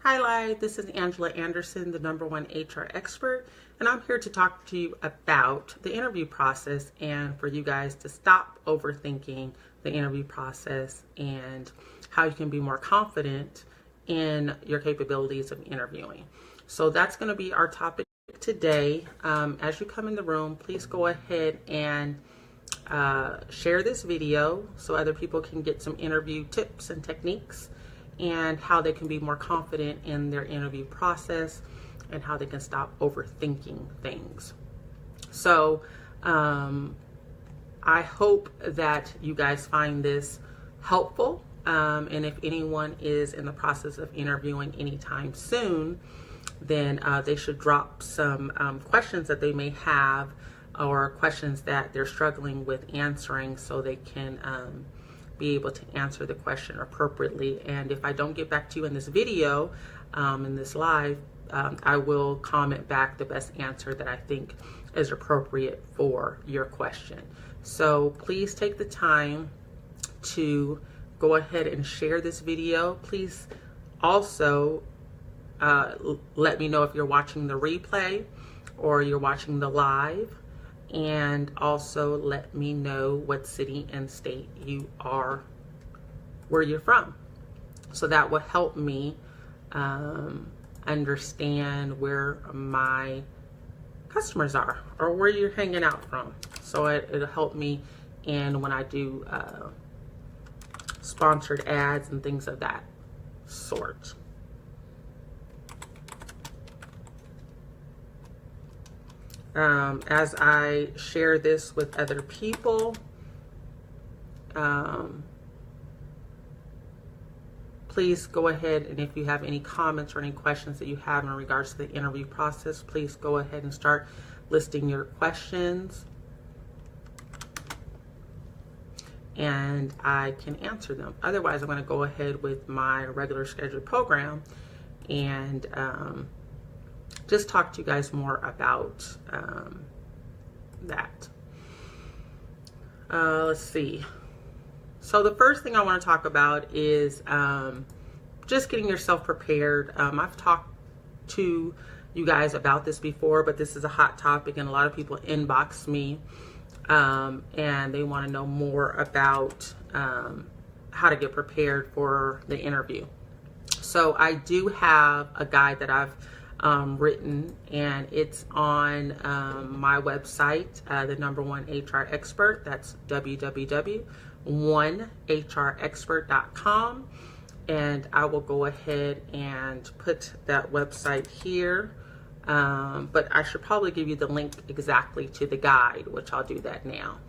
Hi, this is Angela Anderson, the #1 HR expert, and I'm here to talk to you about the interview process and for you guys to stop overthinking the interview process and how you can be more confident in your capabilities of interviewing. So that's going to be our topic today. As you come in the room, please go ahead and share this video so other people can get some interview tips and techniques and how they can be more confident in their interview process and how they can stop overthinking things. So I hope that you guys find this helpful. And if anyone is in the process of interviewing anytime soon, then they should drop some questions that they may have or questions that they're struggling with answering so they can be able to answer the question appropriately. And if I don't get back to you in this video, in this live, I will comment back the best answer that I think is appropriate for your question. So please take the time to go ahead and share this video. Please also let me know if you're watching the replay or you're watching the live. And also let me know what city and state you are, where you're from. So that will help me understand where my customers are or where you're hanging out from. So it'll help me in when I do sponsored ads and things of that sort. As I share this with other people, please go ahead, and if you have any comments or any questions that you have in regards to the interview process, please go ahead and start listing your questions and I can answer them. Otherwise, I'm going to go ahead with my regular scheduled program and just talk to you guys more about that. Let's see. So the first thing I want to talk about is just getting yourself prepared. I've talked to you guys about this before, but this is a hot topic and a lot of people inbox me and they want to know more about how to get prepared for the interview. So I do have a guide that I've written, and it's on my website, the #1 HR expert. That's www.1hrexpert.com, and I will go ahead and put that website here, but I should probably give you the link exactly to the guide, which I'll do that now.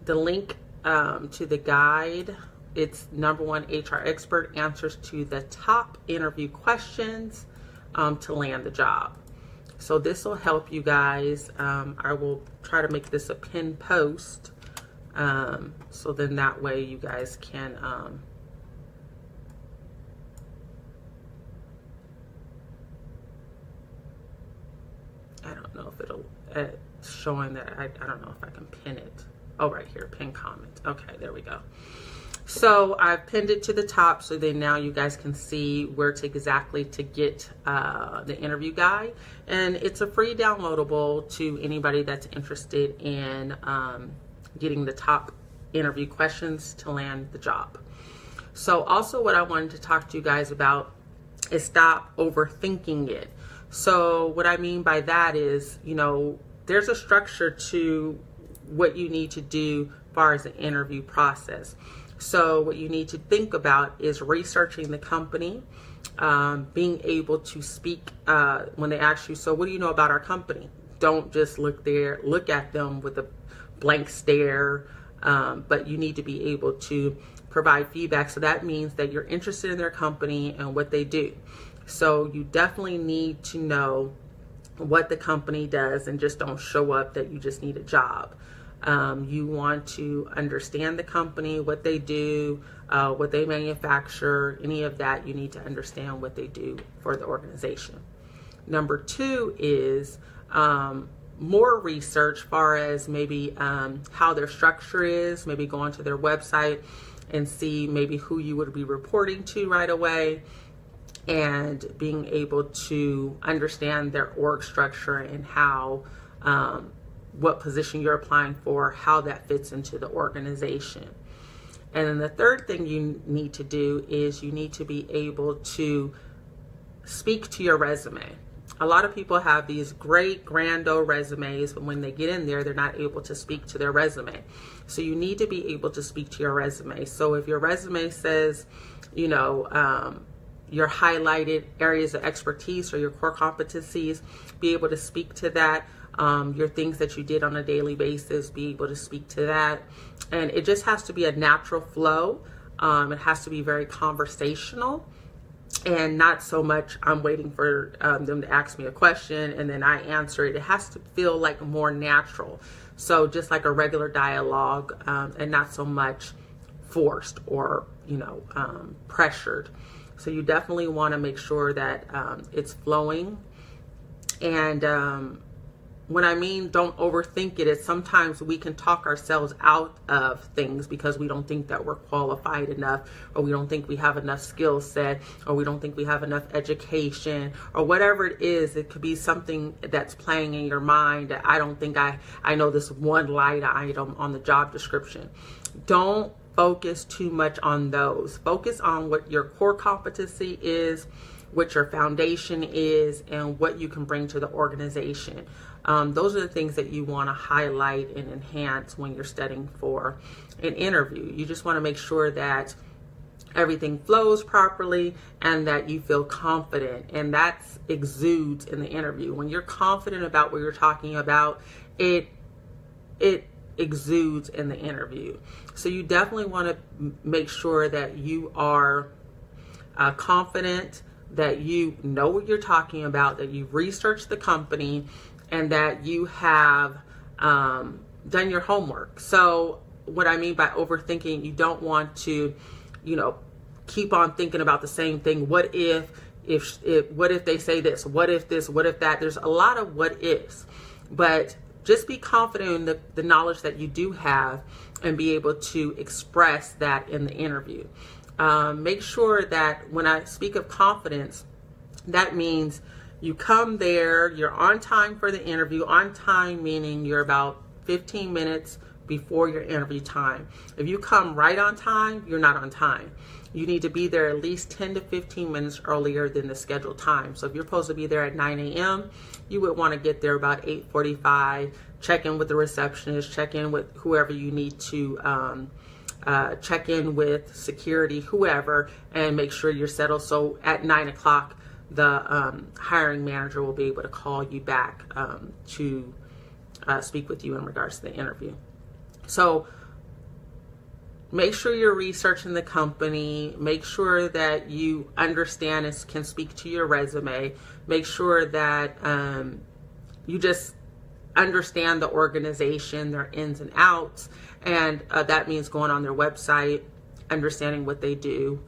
The link to the guide, it's #1 HR expert answers to the top interview questions to land the job. So this will help you guys. I will try to make this a pinned post, so then that way you guys can I don't know if it'll showing that I don't know if I can pin it. Oh, right here, pin comment. Okay, there we go. So I've pinned it to the top so then now you guys can see where to exactly to get the interview guide. And it's a free downloadable to anybody that's interested in getting the top interview questions to land the job. So also what I wanted to talk to you guys about is stop overthinking it. So what I mean by that is, you know, there's a structure to what you need to do as far as the interview process. So what you need to think about is researching the company, being able to speak when they ask you, so what do you know about our company? Don't just look at them with a blank stare, but you need to be able to provide feedback. So that means that you're interested in their company and what they do. So you definitely need to know what the company does and just don't show up that you just need a job. You want to understand the company, what they do, what they manufacture, any of that. You need to understand what they do for the organization. Number two is more research far as maybe how their structure is, maybe go onto their website and see maybe who you would be reporting to right away. and being able to understand their org structure and how, what position you're applying for, how that fits into the organization. And then the third thing you need to do is you need to be able to speak to your resume. A lot of people have these great grand old resumes, but when they get in there, they're not able to speak to their resume. So you need to be able to speak to your resume. So if your resume says, you know, your highlighted areas of expertise or your core competencies, be able to speak to that. Your things that you did on a daily basis, be able to speak to that. And it just has to be a natural flow. It has to be very conversational and not so much I'm waiting for them to ask me a question and then I answer it. It has to feel like more natural. So just like a regular dialogue, and not so much forced or, you know, pressured. So you definitely want to make sure that it's flowing. And when I mean don't overthink it, it's sometimes we can talk ourselves out of things because we don't think that we're qualified enough, or we don't think we have enough skill set, or we don't think we have enough education, or whatever it is. It could be something that's playing in your mind that I don't think I know this one light item on the job description. Don't focus too much on those. Focus on what your core competency is, what your foundation is, and what you can bring to the organization. Those are the things that you want to highlight and enhance when you're studying for an interview. You just want to make sure that everything flows properly and that you feel confident, and that exudes in the interview. When you're confident about what you're talking about, it exudes in the interview. So you definitely want to make sure that you are confident, that you know what you're talking about, that you've researched the company, and that you have done your homework. So what I mean by overthinking, you don't want to, you know, keep on thinking about the same thing. What if they say this? What if this? What if that? There's a lot of what ifs, but just be confident in the knowledge that you do have and be able to express that in the interview. Make sure that when I speak of confidence, that means you come there, you're on time for the interview. On time meaning you're about 15 minutes before your interview time. If you come right on time, you're not on time. You need to be there at least 10 to 15 minutes earlier than the scheduled time. So if you're supposed to be there at 9 a.m., you would want to get there about 8:45, check in with the receptionist, check in with whoever you need to check in with, security, whoever, and make sure you're settled. So at 9 o'clock, the hiring manager will be able to call you back to speak with you in regards to the interview. So make sure you're researching the company. Make sure that you understand and can speak to your resume. Make sure that you just understand the organization, their ins and outs. And that means going on their website, understanding what they do,